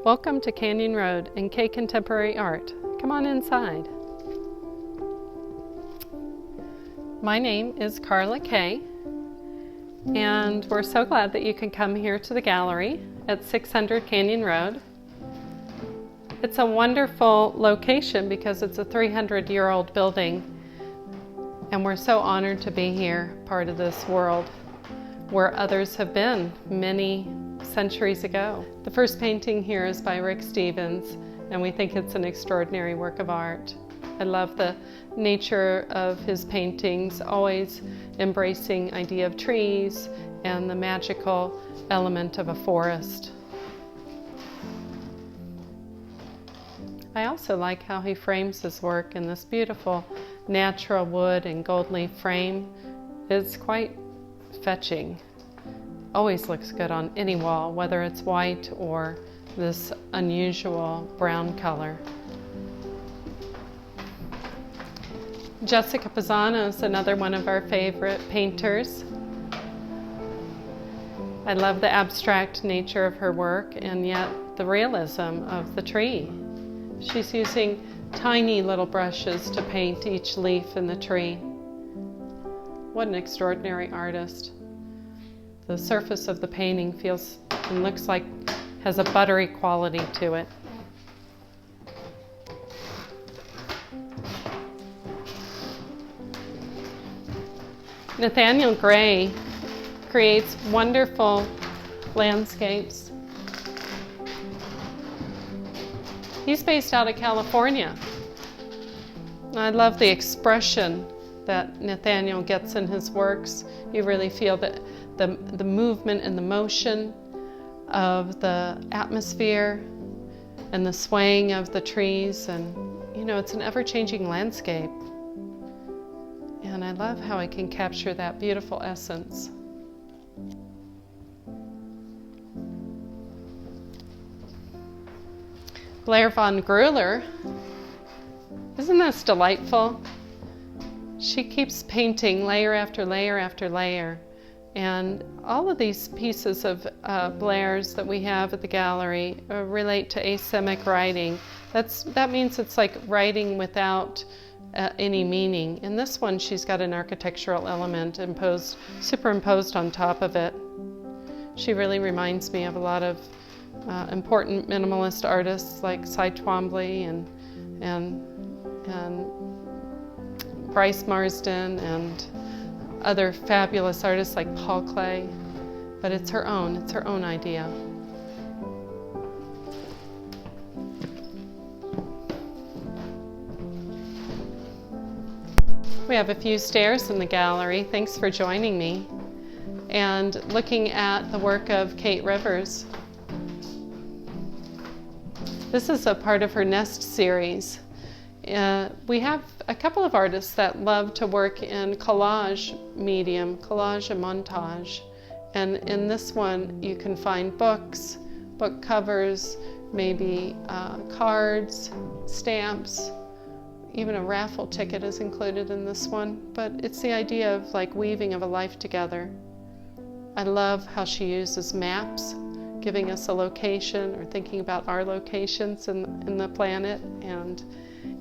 Welcome to Canyon Road and Kay Contemporary Art. Come on inside. My name is Karla Kay, and we're so glad that you can come here to the gallery at 600 Canyon Road. It's a wonderful location because it's a 300-year-old building, and we're so honored to be here, part of this world where others have been many centuries ago. The first painting here is by Rick Stevens, and we think it's an extraordinary work of art. I love the nature of his paintings, always embracing idea of trees and the magical element of a forest. I also like how he frames his work in this beautiful natural wood and gold leaf frame. It's quite fetching. Always looks good on any wall, whether it's white or this unusual brown color. Jessica Pizzano is another one of our favorite painters. I love the abstract nature of her work and yet the realism of the tree. She's using tiny little brushes to paint each leaf in the tree. What an extraordinary artist. The surface of the painting feels and looks like has a buttery quality to it. Nathaniel Gray creates wonderful landscapes. He's based out of California. I love the expression that Nathaniel gets in his works. You really feel that the movement and the motion of the atmosphere and the swaying of the trees, and it's an ever-changing landscape. And I love how I can capture that beautiful essence. Blair Von Grueler, isn't this delightful? She keeps painting layer after layer after layer. And all of these pieces of Blair's that we have at the gallery relate to asemic writing. That means it's like writing without any meaning. In this one, she's got an architectural element superimposed on top of it. She really reminds me of a lot of important minimalist artists like Cy Twombly and Bryce Marsden and other fabulous artists like Paul Klee, but it's her own idea. We have a few stairs in the gallery. Thanks for joining me and looking at the work of Kate Rivers. This is a part of her Nest series. We have a couple of artists that love to work in collage medium, collage and montage. And in this one, you can find books, book covers, maybe cards, stamps, even a raffle ticket is included in this one. But it's the idea of like weaving of a life together. I love how she uses maps, giving us a location or thinking about our locations in the planet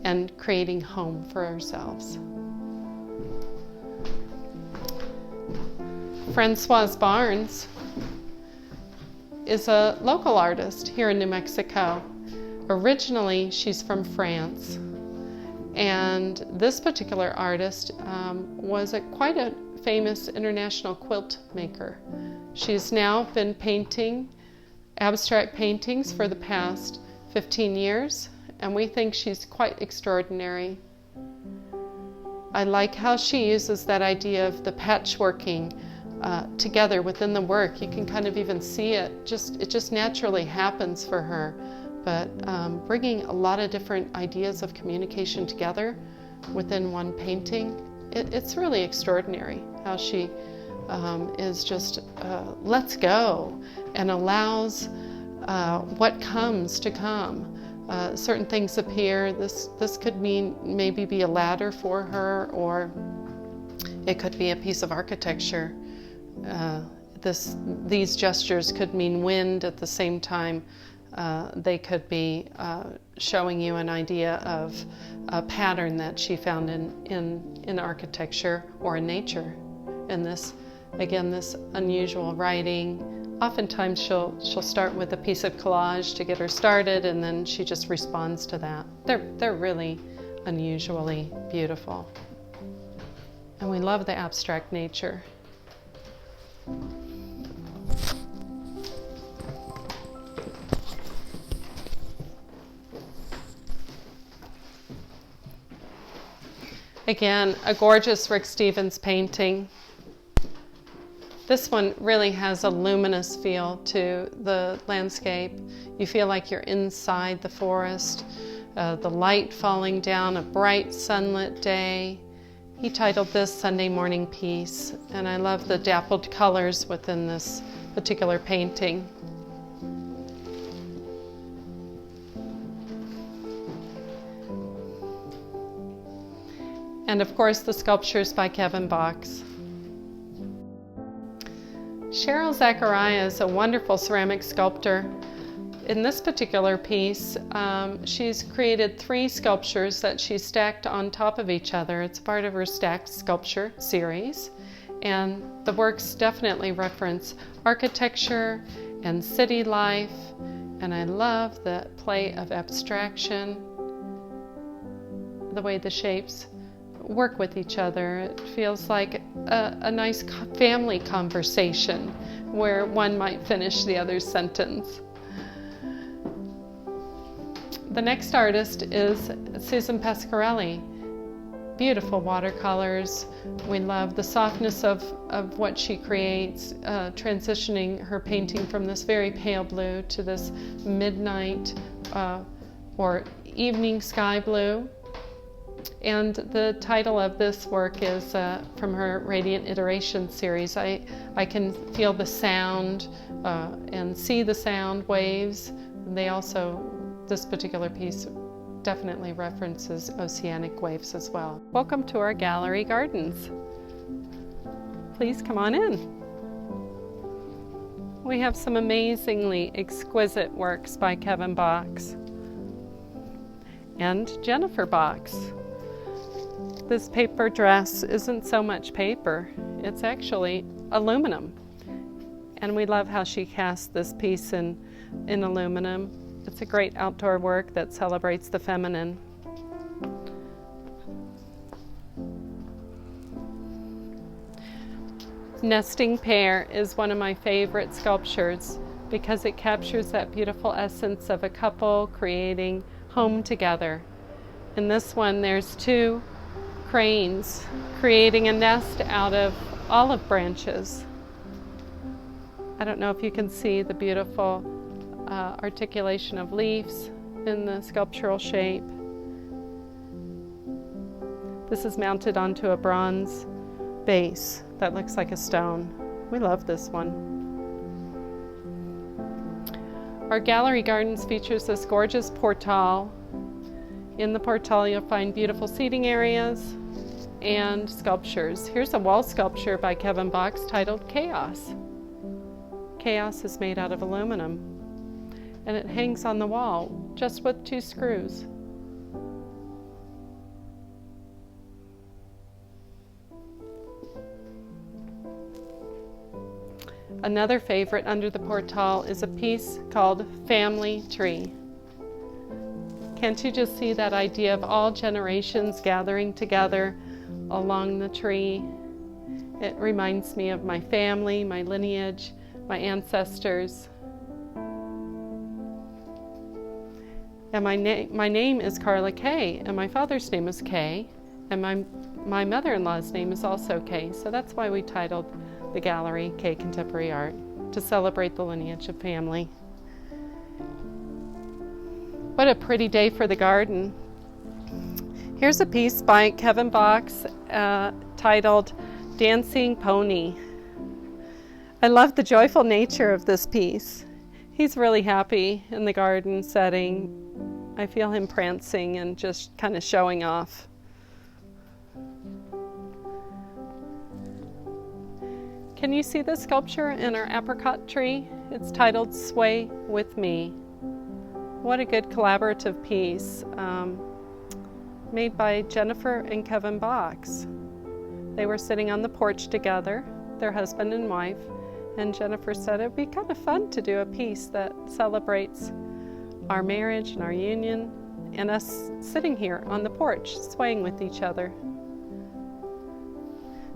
and creating home for ourselves. Francoise Barnes is a local artist here in New Mexico. Originally, she's from France. And this particular artist was quite a famous international quilt maker. She's now been painting abstract paintings for the past 15 years. And we think she's quite extraordinary. I like how she uses that idea of the patchworking together within the work. You can kind of even see it. It just naturally happens for her. But bringing a lot of different ideas of communication together within one painting, it's really extraordinary how she is just lets go and allows what comes to come. Certain things appear. This could mean maybe be a ladder for her, or it could be a piece of architecture. These gestures could mean wind at the same time They could be showing you an idea of a pattern that she found in architecture or in nature. And this, again, this unusual writing. Oftentimes she'll start with a piece of collage to get her started, and then she just responds to that. They're really unusually beautiful. And we love the abstract nature. Again, a gorgeous Rick Stevens painting. This one really has a luminous feel to the landscape. You feel like you're inside the forest, the light falling down, a bright sunlit day. He titled this Sunday Morning Peace, and I love the dappled colors within this particular painting. And of course, the sculptures by Kevin Box. Cheryl Zachariah is a wonderful ceramic sculptor. In this particular piece, she's created 3 sculptures that she stacked on top of each other. It's part of her stacked sculpture series. And the works definitely reference architecture and city life. And I love the play of abstraction, the way the shapes work with each other. It feels like a nice family conversation where one might finish the other's sentence. The next artist is Susan Pascarelli. Beautiful watercolors. We love the softness of what she creates, transitioning her painting from this very pale blue to this midnight or evening sky blue. And the title of this work is from her Radiant Iteration series. I can feel the sound and see the sound waves. They also, this particular piece definitely references oceanic waves as well. Welcome to our gallery gardens. Please come on in. We have some amazingly exquisite works by Kevin Box and Jennifer Box. This paper dress isn't so much paper, it's actually aluminum. And we love how she cast this piece in aluminum. It's a great outdoor work that celebrates the feminine. Nesting Pair is one of my favorite sculptures because it captures that beautiful essence of a couple creating home together. In this one, there's 2 cranes creating a nest out of olive branches. I don't know if you can see the beautiful articulation of leaves in the sculptural shape. This is mounted onto a bronze base that looks like a stone. We love this one. Our gallery gardens features this gorgeous portal. In the portal you'll find beautiful seating areas and sculptures. Here's a wall sculpture by Kevin Box titled Chaos. Chaos is made out of aluminum, and it hangs on the wall just with 2 screws. Another favorite under the portal is a piece called Family Tree. Can't you just see that idea of all generations gathering together along the tree? It reminds me of my family, my lineage, my ancestors. And my name is Karla Kay, and my father's name is Kay, and my mother-in-law's name is also Kay. So that's why we titled the gallery Kay Contemporary Art, to celebrate the lineage of family. What a pretty day for the garden. Here's a piece by Kevin Box titled Dancing Pony. I love the joyful nature of this piece. He's really happy in the garden setting. I feel him prancing and just kind of showing off. Can you see the sculpture in our apricot tree? It's titled Sway With Me. What a good collaborative piece made by Jennifer and Kevin Box. They were sitting on the porch together, their husband and wife, and Jennifer said it would be kind of fun to do a piece that celebrates our marriage and our union and us sitting here on the porch swaying with each other.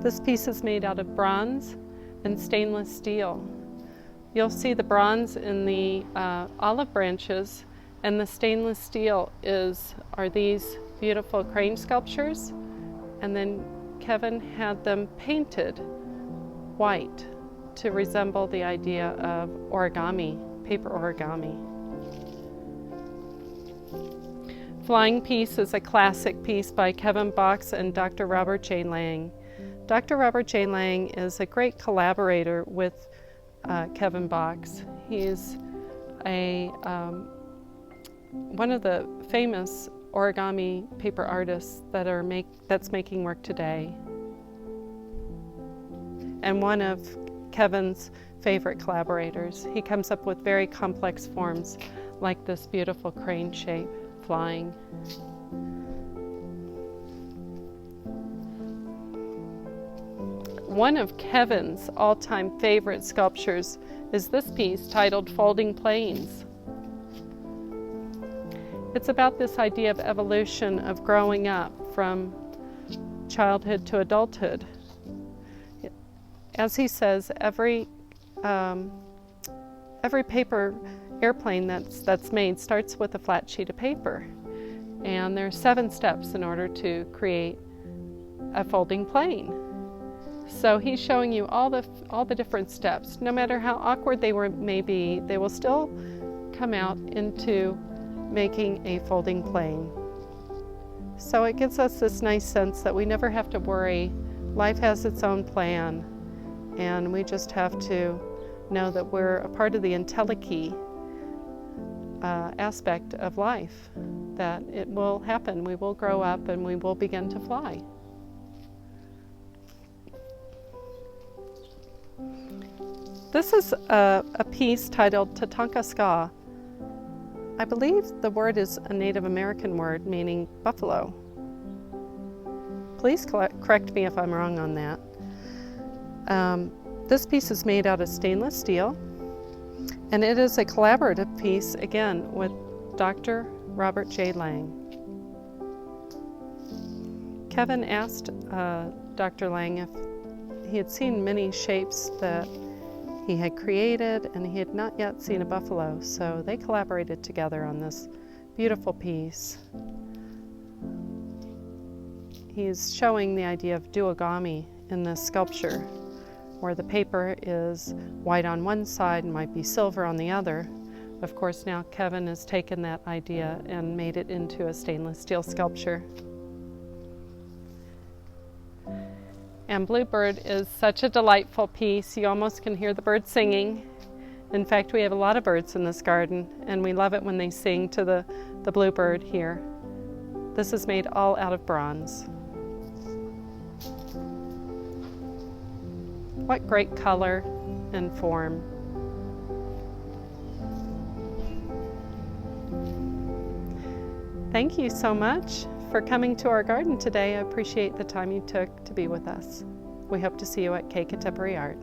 This piece is made out of bronze and stainless steel. You'll see the bronze in the olive branches, and the stainless steel are these beautiful crane sculptures, and then Kevin had them painted white to resemble the idea of origami, paper origami. Flying Piece is a classic piece by Kevin Box and Dr. Robert J. Lang. Dr. Robert J. Lang is a great collaborator with Kevin Box. He's one of the famous origami paper artists that's making work today, and one of Kevin's favorite collaborators. He comes up with very complex forms like this beautiful crane shape flying. One of Kevin's all-time favorite sculptures is this piece titled Folding Planes. It's about this idea of evolution, of growing up from childhood to adulthood. As he says, every paper airplane that's made starts with a flat sheet of paper, and there are 7 steps in order to create a folding plane. So he's showing you all the different steps. No matter how awkward they may be, they will still come out into making a folding plane. So it gives us this nice sense that we never have to worry. Life has its own plan, and we just have to know that we're a part of the entelechy aspect of life, that it will happen. We will grow up and we will begin to fly. This is a piece titled Tatanka Ska. I believe the word is a Native American word meaning buffalo. Please correct me if I'm wrong on that. This piece is made out of stainless steel, and it is a collaborative piece, again, with Dr. Robert J. Lang. Kevin asked Dr. Lang if he had seen many shapes that he had created, and he had not yet seen a buffalo, so they collaborated together on this beautiful piece. He's showing the idea of duogami in this sculpture, where the paper is white on one side and might be silver on the other. Of course, now Kevin has taken that idea and made it into a stainless steel sculpture. And Bluebird is such a delightful piece. You almost can hear the birds singing. In fact, we have a lot of birds in this garden, and we love it when they sing to the bluebird here. This is made all out of bronze. What great color and form. Thank you so much for coming to our garden today. I appreciate the time you took to be with us. We hope to see you at Kay Contemporary Art.